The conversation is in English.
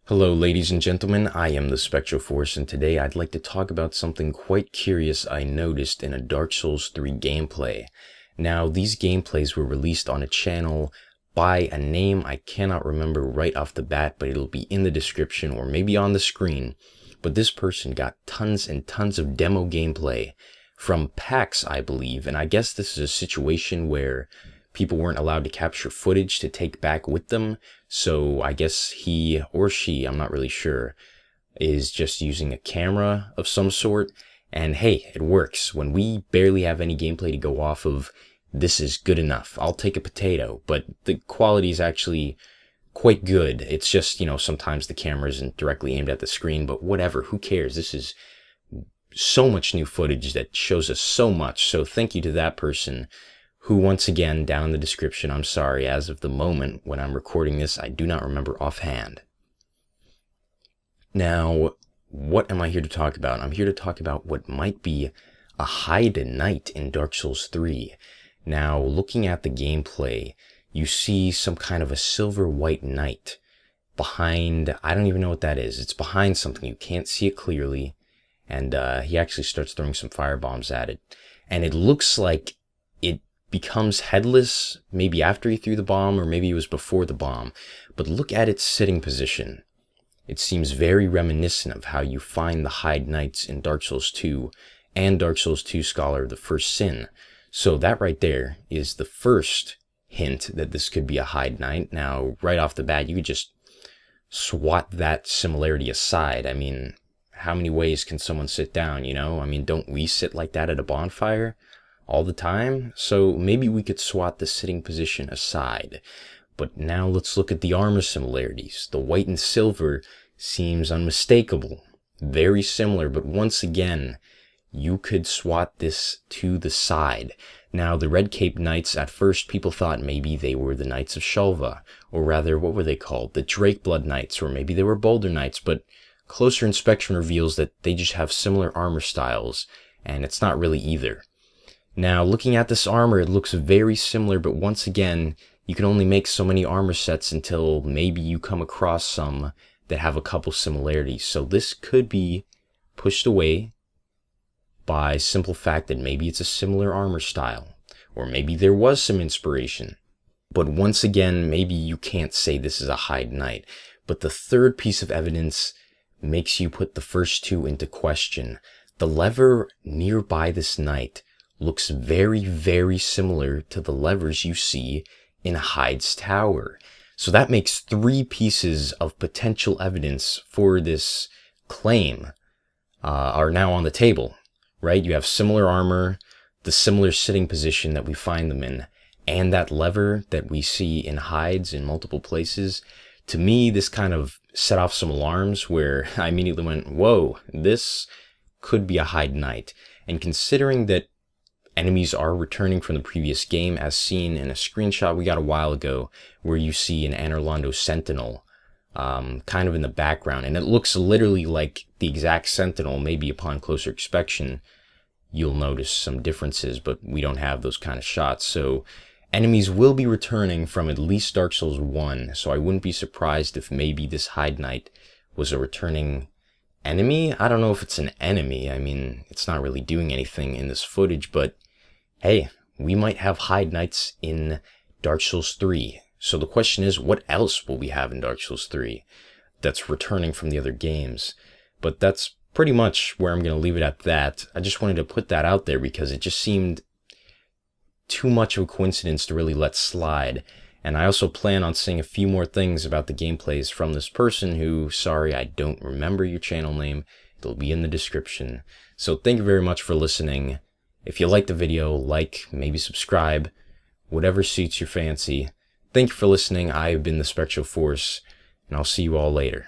Hello ladies and gentlemen, I am the Spectral Force, and today I'd like to talk about something quite curious I noticed in a Dark Souls 3 gameplay. Now, these gameplays were released on a channel by a name I cannot remember right off the bat, but it'll be in the description or maybe on the screen. But this person got tons and tons of demo gameplay from PAX, I believe, and I guess this is a situation where people weren't allowed to capture footage to take back with them, so I guess he or she, I'm not really sure, is just using a camera of some sort, and hey, it works. When we barely have any gameplay to go off of, this is good enough. I'll take a potato, but the quality is actually quite good. It's just, sometimes the camera isn't directly aimed at the screen, but whatever, who cares? This is so much new footage that shows us so much, so thank you to that person who, once again, down in the description, I'm sorry, as of the moment when I'm recording this, I do not remember offhand. Now, what am I here to talk about? I'm here to talk about what might be a Heide Knight in Dark Souls 3. Now, looking at the gameplay, you see some kind of a silver-white knight behind, I don't even know what that is. It's behind something, you can't see it clearly, and he actually starts throwing some firebombs at it. And it looks like it becomes headless, maybe after he threw the bomb, or maybe it was before the bomb. But look at its sitting position. It seems very reminiscent of how you find the Heide Knights in Dark Souls 2 and Dark Souls 2 Scholar, the First Sin. So that right there is the first hint that this could be a Heide Knight. Now, right off the bat, you could just swat that similarity aside. I mean, how many ways can someone sit down, I mean, don't we sit like that at a bonfire all the time? So maybe we could swat the sitting position aside. But now let's look at the armor similarities. The white and silver seems unmistakable. Very similar, but once again, you could swat this to the side. Now, the Red Cape Knights, at first people thought maybe they were the Knights of Shulva, or rather, what were they called? The Drakeblood Knights, or maybe they were Boulder Knights, but closer inspection reveals that they just have similar armor styles, and it's not really either. Now, looking at this armor, it looks very similar, but once again, you can only make so many armor sets until maybe you come across some that have a couple similarities. So this could be pushed away by simple fact that maybe it's a similar armor style, or maybe there was some inspiration. But once again, maybe you can't say this is a Heide Knight. But the third piece of evidence makes you put the first two into question. The lever nearby this knight looks very, very similar to the levers you see in Heide's tower. So that makes three pieces of potential evidence for this claim are now on the table, right? You have similar armor, the similar sitting position that we find them in, and that lever that we see in Heide's in multiple places. To me, this kind of set off some alarms where I immediately went, whoa, this could be a Heide Knight. And considering that enemies are returning from the previous game, as seen in a screenshot we got a while ago, where you see an Anor Londo Sentinel kind of in the background, and it looks literally like the exact Sentinel. Maybe upon closer inspection, you'll notice some differences, but we don't have those kind of shots. So enemies will be returning from at least Dark Souls 1, so I wouldn't be surprised if maybe this Heide Knight was a returning enemy. I don't know if it's an enemy. I mean, it's not really doing anything in this footage, but hey, we might have Heide Knights in Dark Souls 3. So the question is, what else will we have in Dark Souls 3 that's returning from the other games? But that's pretty much where I'm going to leave it at that. I just wanted to put that out there because it just seemed too much of a coincidence to really let slide. And I also plan on saying a few more things about the gameplays from this person who, sorry, I don't remember your channel name. It'll be in the description. So thank you very much for listening. If you liked the video, like, maybe subscribe, whatever suits your fancy. Thank you for listening. I have been the Spectral Force, and I'll see you all later.